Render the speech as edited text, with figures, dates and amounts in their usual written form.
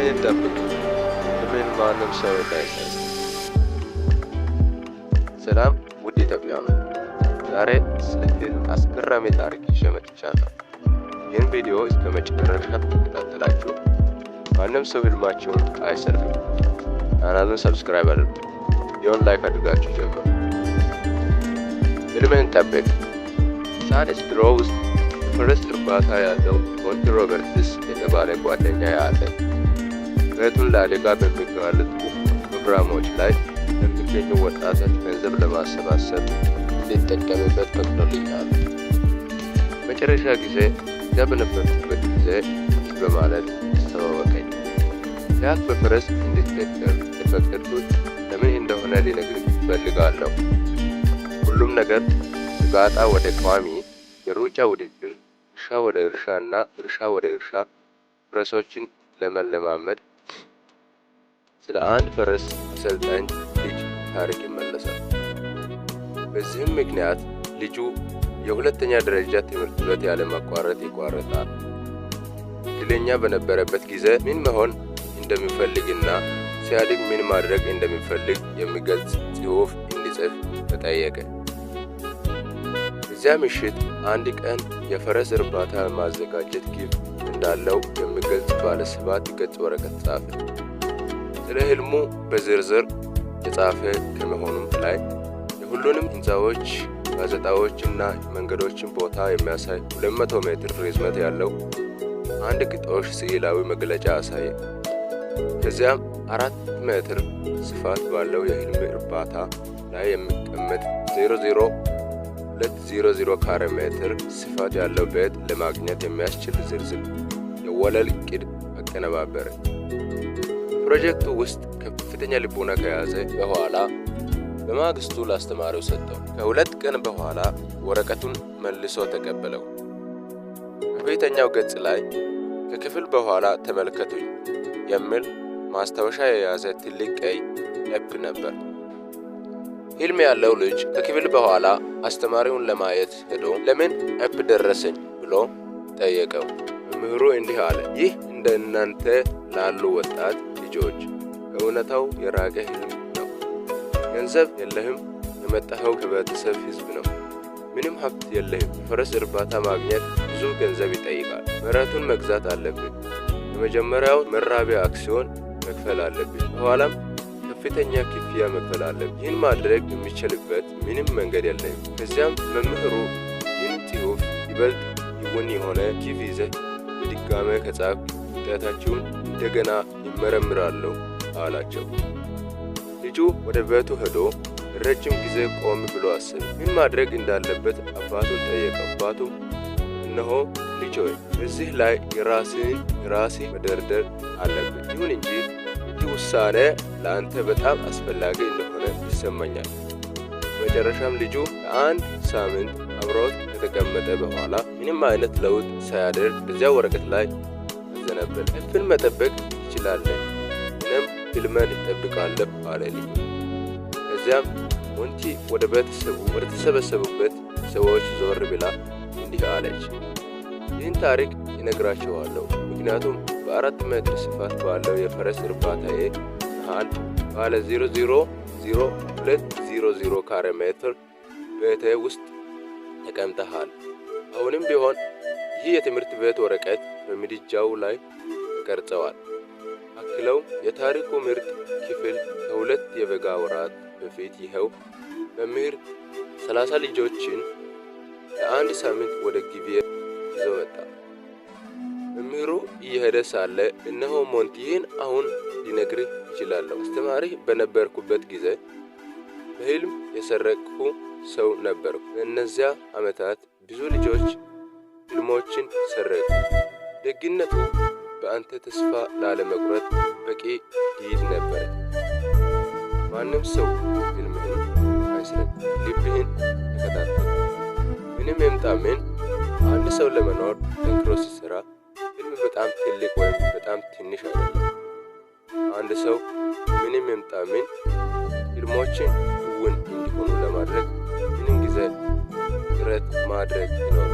ህልምህን ጠብቅ። ህልምህን ማንም ሰው እንዳይሰጥ። ሰላም ውድ ኢትዮጵያውያን፣ ዛሬ ስለ ህልም አስገራሚ ታሪክ ይዤ መጥቻለሁ። ይህን ቪዲዮ እስከ መጨረሻ ተከታተላችሁ ማንም ሰው ህልማቸውን አይሰርፍም። ቻናሉን ሰብስክራይብ አድርጉ፣ ቪዲዮውን ላይክ አድርጋችሁ ጀምሩ። ህልምህን ጠብቅ። ሳድስ ድሮ ውስጥ ፈረስ እርባታ ያለው ሞንቲ ሮበርትስ የተባለ ጓደኛ ያለ ቤቱን ለአደጋ በሚጋለጡ ፕሮግራሞች ላይ ለሚገኙ ወጣቶች ገንዘብ ለማሰባሰብ ሊጠቀምበት ፈቅዶልኛል። መጨረሻ ጊዜ እዚያ በነበርኩበት ጊዜ በማለት አስተዋወቀኝ። ጃክ በፈረስ እንድትደገፍ የፈቀድኩት ለምን እንደሆነ ሊነግርህ እፈልጋለሁ። ሁሉም ነገር ጋጣ ወደ ቋሚ የሩጫ ውድድር፣ እርሻ ወደ እርሻ እና እርሻ ወደ እርሻ ፈረሶችን ለመለማመድ ስለ አንድ ፈረስ አሰልጣኝ ልጅ ታሪክ ይመለሳል። በዚህም ምክንያት ልጁ የሁለተኛ ደረጃ ትምህርት ቤት ያለማቋረጥ ይቋረጣል። እድለኛ በነበረበት ጊዜ ምን መሆን እንደሚፈልግና ሲያድግ ምን ማድረግ እንደሚፈልግ የሚገልጽ ጽሑፍ እንዲጽፍ ተጠየቀ። እዚያ ምሽት አንድ ቀን የፈረስ እርባታ ማዘጋጀት ግብ እንዳለው የሚገልጽ ባለ 7 ገጽ ወረቀት ጻፈ። ስለ ህልሙ በዝርዝር የጻፈ ከመሆኑም በላይ የሁሉንም ህንፃዎች፣ ጋዜጣዎችና መንገዶችን ቦታ የሚያሳይ 200 ሜትር ርዝመት ያለው አንድ ግጦሽ ስዕላዊ መግለጫ አሳየ። ከዚያም 4 ሜትር ስፋት ባለው የህልም እርባታ ላይ የሚቀመጥ 00200 ካሬ ሜትር ስፋት ያለው ቤት ለማግኘት የሚያስችል ዝርዝር የወለል ዕቅድ አቀነባበረ። ፕሮጀክቱ ውስጥ ከፍተኛ ልቦና ከያዘ በኋላ በማግስቱ ለአስተማሪው ሰጠው። ከ2 ቀን በኋላ ወረቀቱን መልሶ ተቀበለው። በፊተኛው ገጽ ላይ ከክፍል በኋላ ተመልከቱኝ የሚል ማስታወሻ የያዘ ትልቅ ቀይ ኤፕ ነበር። ህልም ያለው ልጅ ከክፍል በኋላ አስተማሪውን ለማየት ሄዶ ለምን ኤፕ ደረሰኝ ብሎ ጠየቀው። መምህሩ እንዲህ አለ፣ ይህ እንደ እናንተ ላሉ ወጣት ልጆች ከእውነታው የራቀ ህልም ነው። ገንዘብ የለህም፣ የመጣኸው ከቤተሰብ ህዝብ ነው። ምንም ሀብት የለህም። የፈረስ እርባታ ማግኘት ብዙ ገንዘብ ይጠይቃል። መሬቱን መግዛት አለብን። የመጀመሪያው መራቢያ አክሲዮን መክፈል አለብን። በኋላም ከፍተኛ ክፍያ መክፈል አለብን። ይህን ማድረግ የሚችልበት ምንም መንገድ የለም። ከዚያም መምህሩ ይህን ጽሑፍ ይበልጥ ይውን የሆነ ኪፍ ይዘህ በድጋሜ ከጻፍ ውጤታችሁን እንደገና ይመረምራሉ አላቸው። ልጁ ወደ ቤቱ ሄዶ ረጅም ጊዜ ቆም ብሎ አሰበ። ምን ማድረግ እንዳለበት አባቱን ጠየቀው። አባቱም እነሆ ልጅ ሆይ በዚህ ላይ የራስህ መደርደር አለብን። ይሁን እንጂ ይህ ውሳኔ ለአንተ በጣም አስፈላጊ እንደሆነ ይሰማኛል። መጨረሻም ልጁ ለአንድ ሳምንት አብሮት ከተቀመጠ በኋላ ምንም አይነት ለውጥ ሳያደርግ በዚያ ወረቀት ላይ አዘነበለ። ህልምን መጠበቅ ትችላለህ፣ እኔም ህልሜን እጠብቃለሁ አለ ልጁ። ከዚያም ሞንቲ ወደ ተሰበሰቡበት ሰዎች ዞር ብላ እንዲህ አለች፣ ይህን ታሪክ ይነግራቸዋለሁ፣ ምክንያቱም በ4 ሜትር ስፋት ባለው የፈረስ እርባታዬ መሃል ባለ 00200 ካሬ ሜትር ቤቴ ውስጥ ተቀምጠሃል። አሁንም ቢሆን ይህ የትምህርት ቤት ወረቀት በምድጃው ላይ ተቀርጸዋል። አክለው የታሪኩ ምርጥ ክፍል ከ2 የበጋ ወራት በፊት ይኸው መምህር 30 ልጆችን ለአንድ ሳምንት ወደ ግቢዬ ይዞ መጣ። መምህሩ እየሄደ ሳለ እነሆ ሞንቲ ይህን አሁን ሊነግርህ ይችላለሁ። አስተማሪ በነበርኩበት ጊዜ በህልም የሰረቅኩ ሰው ነበርኩ። በእነዚያ ዓመታት ብዙ ልጆች ህልሞችን ሰረቁ። ደግነቱ በአንተ ተስፋ ላለመቁረጥ በቂ ጊዜ ነበር። ማንም ሰው ህልምህን አይስረቅ፣ ልብህን ተከታተል። ምንም ይምጣ ምን፣ አንድ ሰው ለመኖር ጠንክሮ ሲሰራ ህልም በጣም ትልቅ ወይም በጣም ትንሽ አይደለም። አንድ ሰው ምንም ይምጣ ምን ህልሞችን እውን እንዲሆኑ ለማድረግ ምንም ጊዜ ጥረት ማድረግ ይኖር